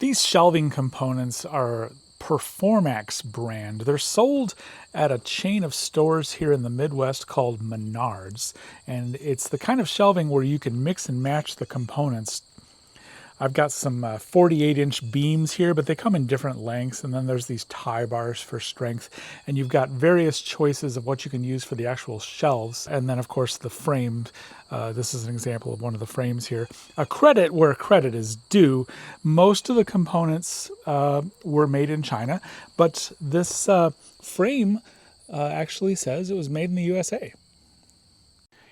These shelving components are Performax brand. They're sold at a chain of stores here in the Midwest called Menards, and it's the kind of shelving where you can mix and match the components. I've got some 48-inch beams here, but they come in different lengths, and then there's these tie bars for strength, and you've got various choices of what you can use for the actual shelves, and then of course the framed. This is an example of one of the frames here. A credit where credit is due. Most of the components were made in China, but this frame actually says it was made in the USA.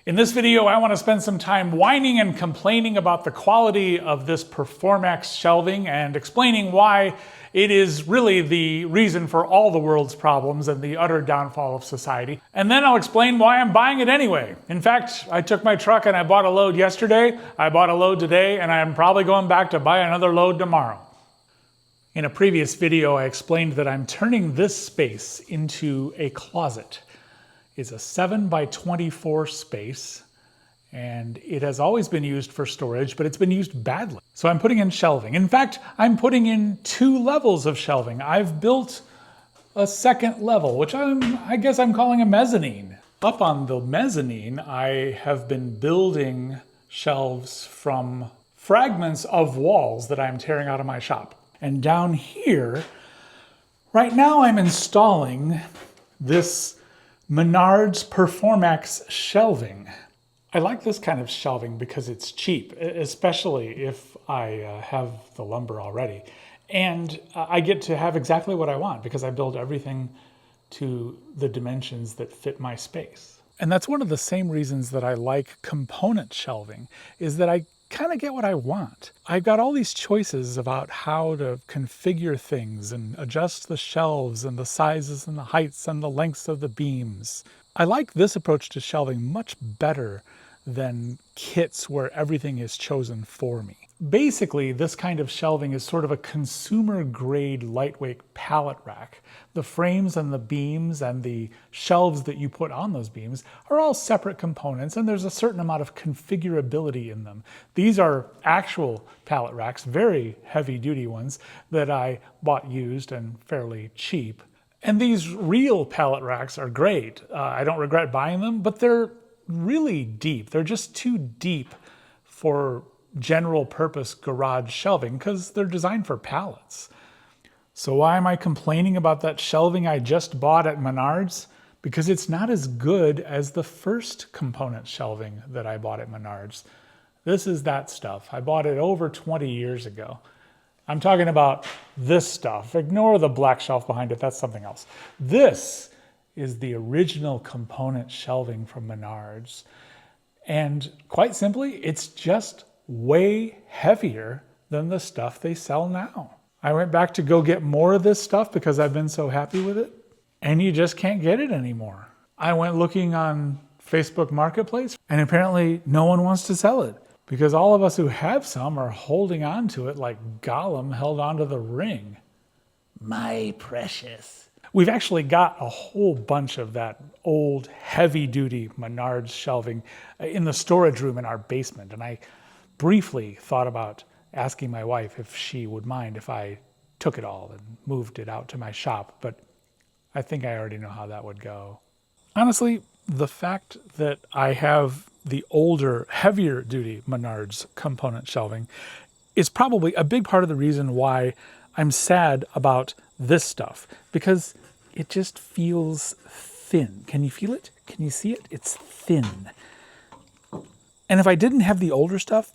In this video, I want to spend some time whining and complaining about the quality of this Performax shelving and explaining why it is really the reason for all the world's problems and the utter downfall of society. And then I'll explain why I'm buying it anyway. In fact, I took my truck and I bought a load yesterday, I bought a load today, and I'm probably going back to buy another load tomorrow. In a previous video, I explained that I'm turning this space into a closet. It's a 7x24 space, and it has always been used for storage, but it's been used badly. So I'm putting in shelving. In fact, I'm putting in 2 levels of shelving. I've built a second level, which I guess I'm calling a mezzanine. Up on the mezzanine, I have been building shelves from fragments of walls that I'm tearing out of my shop. And down here, right now I'm installing this Menards Performax shelving. I like this kind of shelving because it's cheap, especially if I have the lumber already. And I get to have exactly what I want because I build everything to the dimensions that fit my space. And that's one of the same reasons that I like component shelving, is that I kind of get what I want. I've got all these choices about how to configure things and adjust the shelves and the sizes and the heights and the lengths of the beams. I like this approach to shelving much better than kits where everything is chosen for me. Basically, this kind of shelving is sort of a consumer-grade lightweight pallet rack. The frames and the beams and the shelves that you put on those beams are all separate components, and there's a certain amount of configurability in them. These are actual pallet racks, very heavy-duty ones, that I bought used and fairly cheap. And these real pallet racks are great. I don't regret buying them, but they're really deep. They're just too deep for general purpose garage shelving because they're designed for pallets. So why am I complaining about that shelving I just bought at Menards? Because it's not as good as the first component shelving that I bought at Menards. This is that stuff. I bought it over 20 years ago. I'm talking about this stuff. Ignore the black shelf behind it, that's something else. This is the original component shelving from Menards. And quite simply, it's just way heavier than the stuff they sell now. I went back to go get more of this stuff because I've been so happy with it, and you just can't get it anymore. I went looking on Facebook Marketplace, and apparently no one wants to sell it because all of us who have some are holding on to it like Gollum held onto the ring. My precious. We've actually got a whole bunch of that old heavy-duty Menards shelving in the storage room in our basement, and I briefly thought about asking my wife if she would mind if I took it all and moved it out to my shop, but I think I already know how that would go. Honestly, the fact that I have the older, heavier duty Menards component shelving is probably a big part of the reason why I'm sad about this stuff, because it just feels thin. Can you feel it? Can you see it? It's thin. And if I didn't have the older stuff,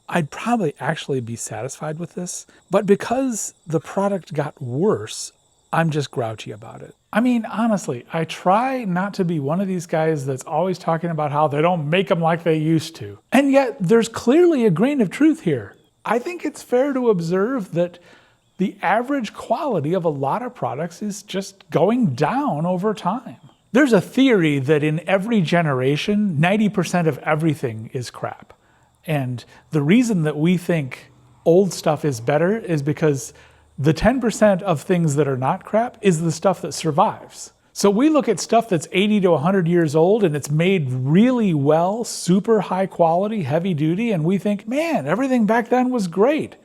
I'd probably actually be satisfied with this. But because the product got worse, I'm just grouchy about it. I mean, honestly, I try not to be one of these guys that's always talking about how they don't make them like they used to. And yet there's clearly a grain of truth here. I think it's fair to observe that the average quality of a lot of products is just going down over time. There's a theory that in every generation, 90% of everything is crap. And the reason that we think old stuff is better is because the 10% of things that are not crap is the stuff that survives. So we look at stuff that's 80 to 100 years old and it's made really well, super high quality, heavy duty, and we think, man, everything back then was great.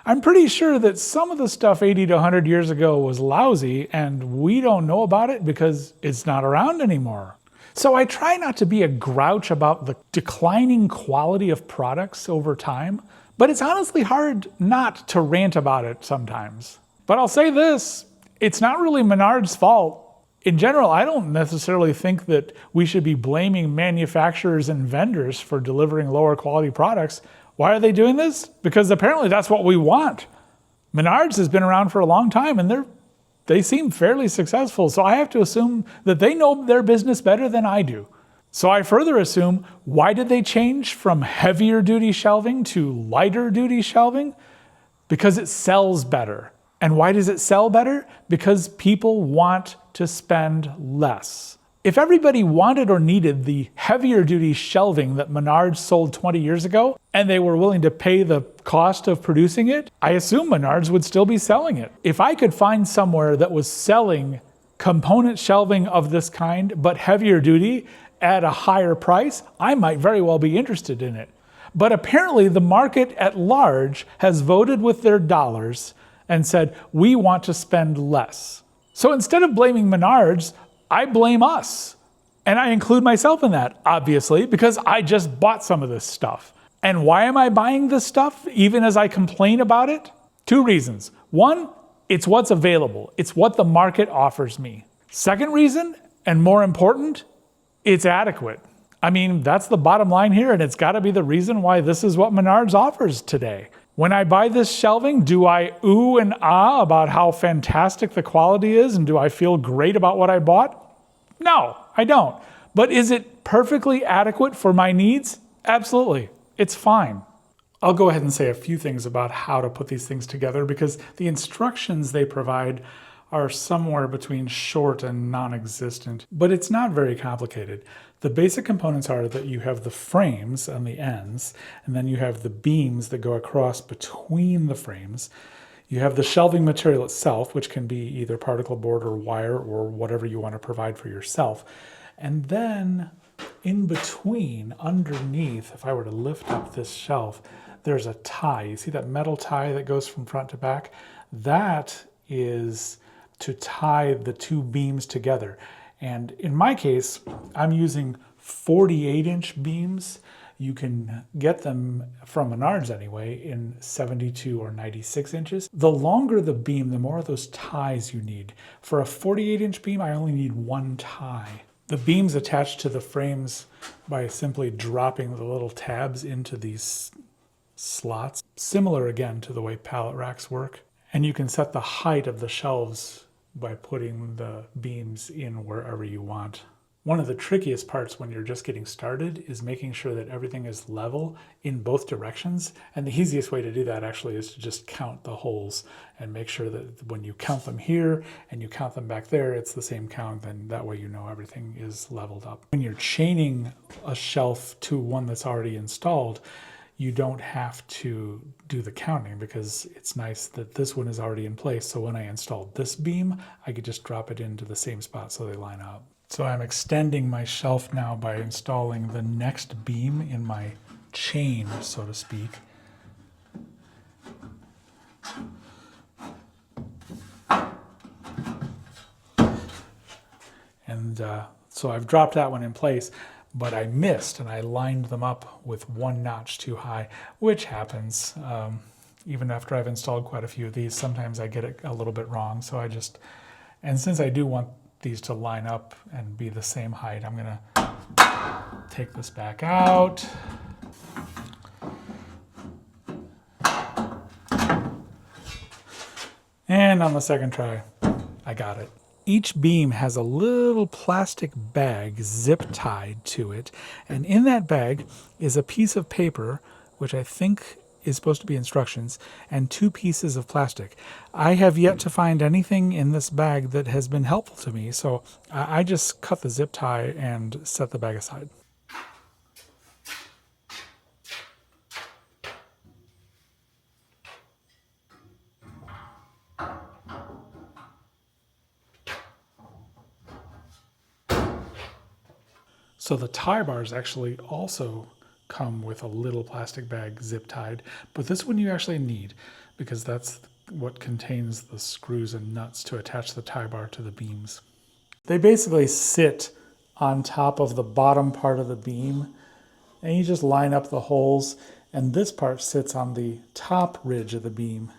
I'm pretty sure that some of the stuff 80 to 100 years ago was lousy, and we don't know about it because it's not around anymore. So I try not to be a grouch about the declining quality of products over time, but it's honestly hard not to rant about it sometimes. But I'll say this, it's not really Menards' fault. In general, I don't necessarily think that we should be blaming manufacturers and vendors for delivering lower quality products. Why are they doing this? Because apparently that's what we want. Menards has been around for a long time and they seem fairly successful, so I have to assume that they know their business better than I do. So I further assume, why did they change from heavier duty shelving to lighter duty shelving? Because it sells better. And why does it sell better? Because people want to spend less. If everybody wanted or needed the heavier duty shelving that Menards sold 20 years ago, and they were willing to pay the cost of producing it, I assume Menards would still be selling it. If I could find somewhere that was selling component shelving of this kind, but heavier duty at a higher price, I might very well be interested in it. But apparently the market at large has voted with their dollars and said, we want to spend less. So instead of blaming Menards, I blame us. And I include myself in that, obviously, because I just bought some of this stuff. And why am I buying this stuff, even as I complain about it? 2 reasons. 1, it's what's available. It's what the market offers me. 2nd reason, and more important, it's adequate. I mean, that's the bottom line here, and it's gotta be the reason why this is what Menards offers today. When I buy this shelving, do I ooh and ah about how fantastic the quality is, and do I feel great about what I bought? No, I don't. But is it perfectly adequate for my needs? Absolutely. It's fine. I'll go ahead and say a few things about how to put these things together because the instructions they provide are somewhere between short and non-existent, but it's not very complicated. The basic components are that you have the frames on the ends, and then you have the beams that go across between the frames. You have the shelving material itself, which can be either particle board or wire or whatever you want to provide for yourself. And then in between, underneath, if I were to lift up this shelf, there's a tie. You see that metal tie that goes from front to back? That is to tie the 2 beams together. And in my case, I'm using 48-inch beams. You can get them from Menards anyway in 72 or 96 inches. The longer the beam, the more of those ties you need. For a 48-inch beam, I only need 1 tie. The beam's attached to the frames by simply dropping the little tabs into these slots. Similar again to the way pallet racks work. And you can set the height of the shelves by putting the beams in wherever you want. One of the trickiest parts when you're just getting started is making sure that everything is level in both directions. And the easiest way to do that actually is to just count the holes and make sure that when you count them here and you count them back there, it's the same count, and that way you know everything is leveled up. When you're chaining a shelf to one that's already installed, you don't have to do the counting because it's nice that this one is already in place. So when I installed this beam, I could just drop it into the same spot so they line up. So I'm extending my shelf now by installing the next beam in my chain, so to speak. And so I've dropped that one in place. But I missed and I lined them up with 1 notch too high, which happens. Even after I've installed quite a few of these, sometimes I get it a little bit wrong. So and since I do want these to line up and be the same height, I'm gonna take this back out. And on the second try, I got it. Each beam has a little plastic bag zip tied to it, and in that bag is a piece of paper, which I think is supposed to be instructions, and 2 pieces of plastic. I have yet to find anything in this bag that has been helpful to me, so I just cut the zip tie and set the bag aside. So the tie bars actually also come with a little plastic bag zip tied, but this one you actually need because that's what contains the screws and nuts to attach the tie bar to the beams. They basically sit on top of the bottom part of the beam, and you just line up the holes, and this part sits on the top ridge of the beam.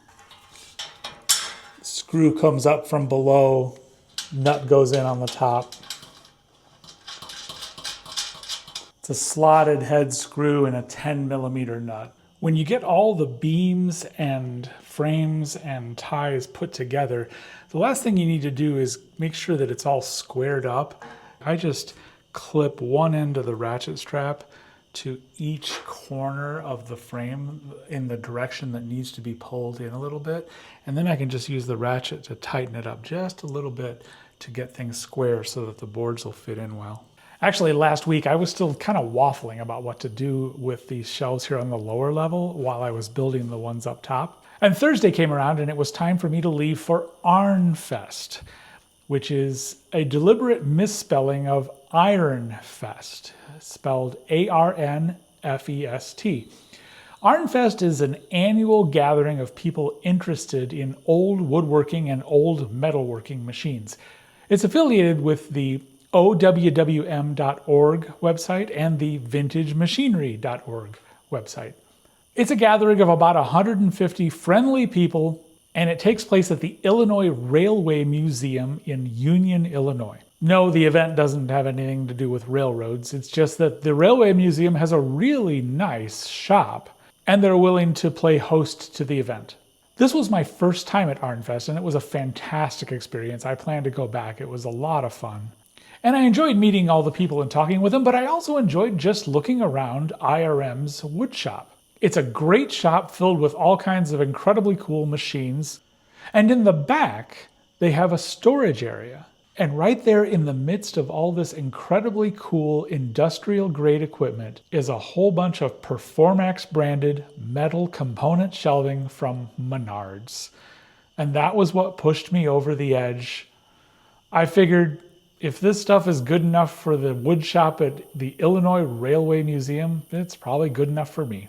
Screw comes up from below, nut goes in on the top. It's a slotted head screw and a 10mm nut. When you get all the beams and frames and ties put together, the last thing you need to do is make sure that it's all squared up. I just clip one end of the ratchet strap to each corner of the frame in the direction that needs to be pulled in a little bit, and then I can just use the ratchet to tighten it up just a little bit to get things square so that the boards will fit in well. Actually, last week I was still kind of waffling about what to do with these shelves here on the lower level while I was building the ones up top. And Thursday came around and it was time for me to leave for ArnFest, which is a deliberate misspelling of ArnFest, spelled A-R-N-F-E-S-T. ArnFest is an annual gathering of people interested in old woodworking and old metalworking machines. It's affiliated with the owwm.org website and the vintagemachinery.org website. It's a gathering of about 150 friendly people, and it takes place at the Illinois Railway Museum in Union, Illinois. No, the event doesn't have anything to do with railroads. It's just that the Railway Museum has a really nice shop, and they're willing to play host to the event. This was my first time at ArnFest, and it was a fantastic experience. I plan to go back. It was a lot of fun. And I enjoyed meeting all the people and talking with them, but I also enjoyed just looking around IRM's wood shop. It's a great shop filled with all kinds of incredibly cool machines. And in the back, they have a storage area. And right there in the midst of all this incredibly cool industrial grade equipment is a whole bunch of Performax branded metal component shelving from Menards. And that was what pushed me over the edge. I figured if this stuff is good enough for the wood shop at the Illinois Railway Museum, it's probably good enough for me.